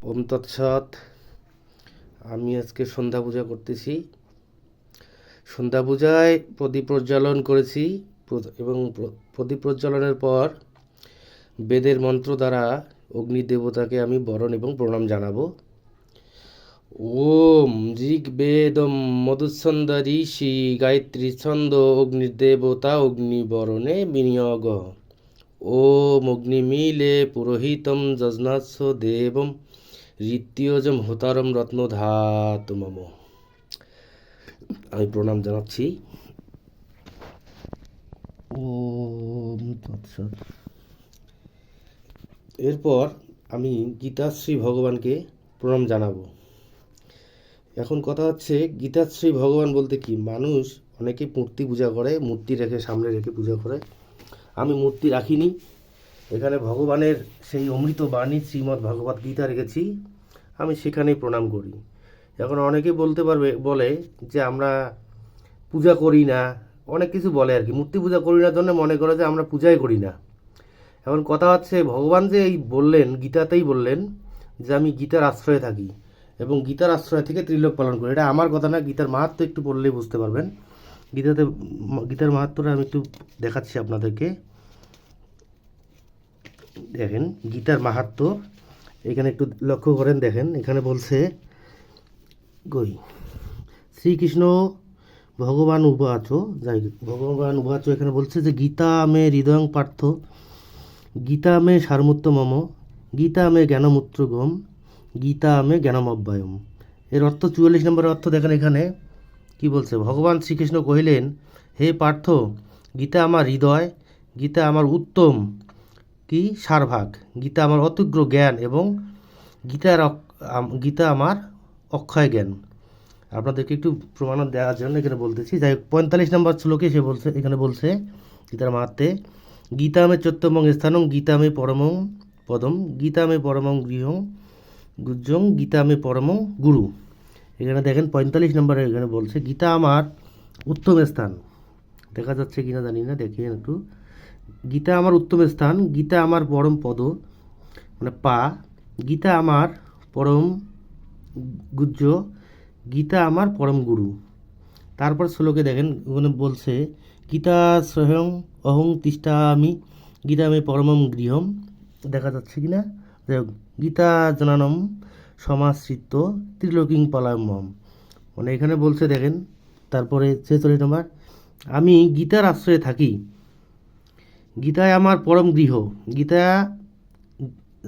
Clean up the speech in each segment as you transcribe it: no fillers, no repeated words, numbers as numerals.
ওম তৎসৎ। আমি আজকে সন্ধ্যা পূজা করতেছি। সন্ধ্যা পূজায় প্রদীপ প্রজ্বালন করেছি এবং প্রদীপ প্রজ্বালনের পর বেদের মন্ত্র দ্বারা অগ্নিদেবতাকে আমি বরণ এবং প্রণাম জানাবো। ওম ঋগ্বেদম মধুচ্ছন্দ ঋষি গায়ত্রী ছন্দ অগ্নিদেবতা অগ্নিবরণে বিনিয়োগ। ওম অগ্নিমিলে পুরোহিতম যজনাস্য দেবম ঋত্বিয়জম হোতারম রত্নধাতু মম। আমি প্রণাম জানাচ্ছি। ওম তৎসৎ। এরপর আমি গীতাশ্রী ভগবানকে প্রণাম জানাবো। এখন কথা হচ্ছে, গীতাশ্রী ভগবান বলতে কি? মানুষ অনেকে মূর্তি পূজা করে, মূর্তি রেখে সামনে রেখে পূজা করে। আমি মূর্তি রাখিনি, এখানে ভগবানের সেই অমৃত বাণী শ্রীমদ্ ভগবদ্ গীতা রেখেছি, আমি সেখানেই প্রণাম করি। এখন অনেকে বলে যে আমরা পূজা করি না, অনেক কিছু বলে আর কি। মূর্তি পূজা করি না জন্য মনে করে যে আমরা পূজাই করি না। এখন কথা হচ্ছে, ভগবান যে এই বললেন, গীতাতেই বললেন যে আমি গীতার আশ্রয়ে থাকি এবং গীতার আশ্রয় থেকে ত্রিলোক পালন করি। এটা আমার কথা না, গীতার মাহাত্ম্য একটু পড়লেই বুঝতে পারবেন। গীতার মাহাত্ম্যটা আমি একটু দেখাচ্ছি আপনাদেরকে। দেখেন গীতার মাহাত্ম্য, এখানে একটু লক্ষ্য করেন। দেখেন এখানে বলছে শ্রীকৃষ্ণ ভগবান উবাচ, ভগবান উবাচ এখানে বলছে যে গীতা মে হৃদয়ং পার্থ, গীতা মে সারমূর্ত মম, গীতা মে জ্ঞানমূত্র গম, গীতা মে জ্ঞানমব্যয়ম। এর অর্থ 44 নম্বরের অর্থ দেখেন এখানে কি বলছে। ভগবান শ্রীকৃষ্ণ কহিলেন, হে পার্থ, গীতা আমার হৃদয়, গীতা আমার উত্তম কি সারভাগ, গীতা আমার অতীগ্র জ্ঞান এবং গীতা আমার অক্ষয় জ্ঞান। আপনাদেরকে একটু প্রমাণ দেওয়ার জন্য এখানে বলতেছি। যাই হোক, 45 নম্বর শ্লোকে এখানে বলছে গীতার মাহাত্মে, গীতা মে চৈত্যমং স্থানং, গীতা মে পরমং পদম, গীতা মে পরমং গৃহং গুজ্জং, গীতা মে পরমং গুরু। এখানে দেখেন 45 নম্বরে এখানে বলছে গীতা আমার উত্তম স্থান। দেখা যাচ্ছে কিনা জানি না, দেখেন একটু। গীতা আমার উত্তম স্থান, গীতা আমার পরম পদ মানে পা, গীতা আমার পরম গুজ্জ, গীতা আমার পরম গুরু। তারপর শ্লোকে দেখেন ওখানে বলছে গীতা স্বয়ং অহং তিষ্ঠামি, গীতা মে পরমম গৃহম। দেখা যাচ্ছে কিনা, যাই হোক, গীতা জনানম সমাশ্রিত ত্রিলোকিং পলায়ম। মানে এখানে বলছে দেখেন, তারপরে 46 নম্বর, আমি গীতার আশ্রয়ে থাকি, গীতায় আমার পরম গৃহ,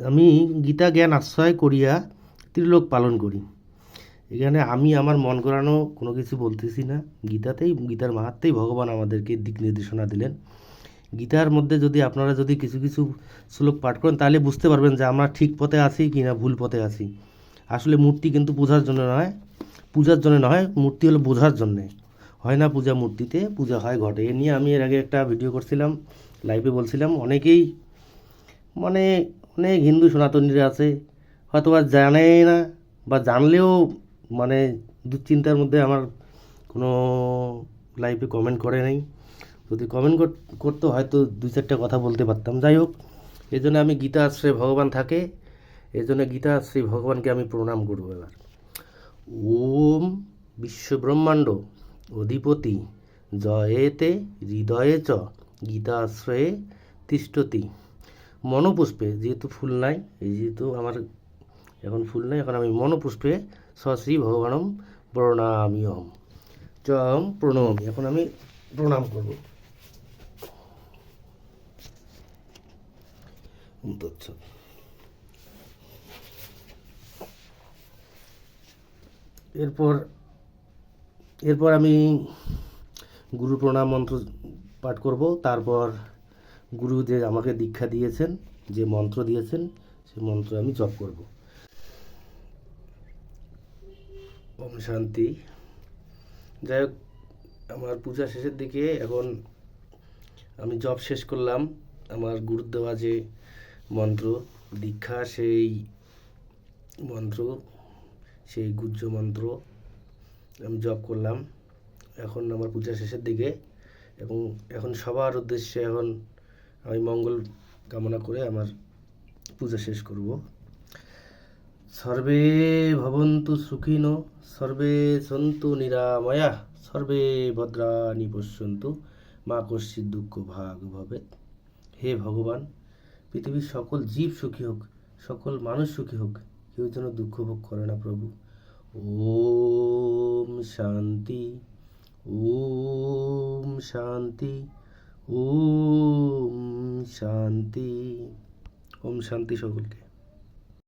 আমি গীতা জ্ঞান আশ্রয় করিয়া ত্রিলোক পালন করি। এখানে আমি আমার মন করানো কোনো কিছু বলতেছি না, গীতার মাহাত্মেই ভগবান আমাদেরকে দিক নির্দেশনা দিলেন। গীতার মধ্যে যদি আপনারা কিছু কিছু শ্লোক পাঠ করেন তাহলে বুঝতে পারবেন যে আমরা ঠিক পথে আছি কি না ভুল পথে আছি। আসলে মূর্তি কিন্তু পূজার জন্য নয়, মূর্তি হলো বোঝার জন্যে। হয় না পূজা মূর্তিতে, পূজা হয় ঘটে। এ নিয়ে আমি এর আগে একটা ভিডিও করছিলাম, লাইভে বলছিলাম। অনেকেই মানে অনেক হিন্দু সনাতনীরা আছে হয়তো বা জানে না, বা জানলেও মানে দুশ্চিন্তার মধ্যে আমার কোনো লাইভে কমেন্ট করে নাই। যদি কমেন্ট করতো হয়তো 2-4টা কথা বলতে পারতাম। যাই হোক, এই জন্য আমি গীতা আশ্রয়ে ভগবান থাকে, এই জন্য গীতা আশ্রয়ে ভগবানকে আমি প্রণাম করবো এবার। ওম বিশ্বব্রহ্মাণ্ড অধিপতি জয়েতে হৃদয়ে চ গীতা আশ্রয়ে তিষ্ঠতি মনোপুষ্পে। যেহেতু ফুল নাই, যেহেতু আমার এখন ফুল নাই, এখন আমি মনোপুষ্পে শ্রী ভগবানম প্রণামিয়ম চম প্রণমি। এখন আমি প্রণাম করব। এরপর আমি গুরু প্রণাম মন্ত্র পাঠ করব। তারপর গুরু যে আমাকে দীক্ষা দিয়েছেন, যে মন্ত্র দিয়েছেন, সেই মন্ত্র আমি জপ করব। ওম শান্তি। যাই হোক, আমার পূজা শেষের দিকে, এখন আমি জপ শেষ করলাম। আমার গুরুর দেওয়া যে মন্ত্র দীক্ষা, সেই মন্ত্র, সেই গুজ্জ মন্ত্র আমি জপ করলাম। এখন আমার পূজা শেষের দিকে, এবং এখন সবার উদ্দেশ্যে এখন আমি মঙ্গল কামনা করে আমার পূজা শেষ করব। সর্বে ভবন্তু সুখিনো, সর্বে সন্তু নিরাময়া, সর্বে ভদ্রাণি পশ্যন্তু, মা কশ্চিৎ দুঃখ ভাগ ভবেৎ। হে ভগবান, পৃথিবীর সকল জীব সুখী হোক, সকল মানুষ সুখী হোক, কেউ যেন দুঃখ ভোগ করে না প্রভু। ওম শান্তি, ওম শান্তি, ওম শান্তি। ওম শান্তি সকলকে।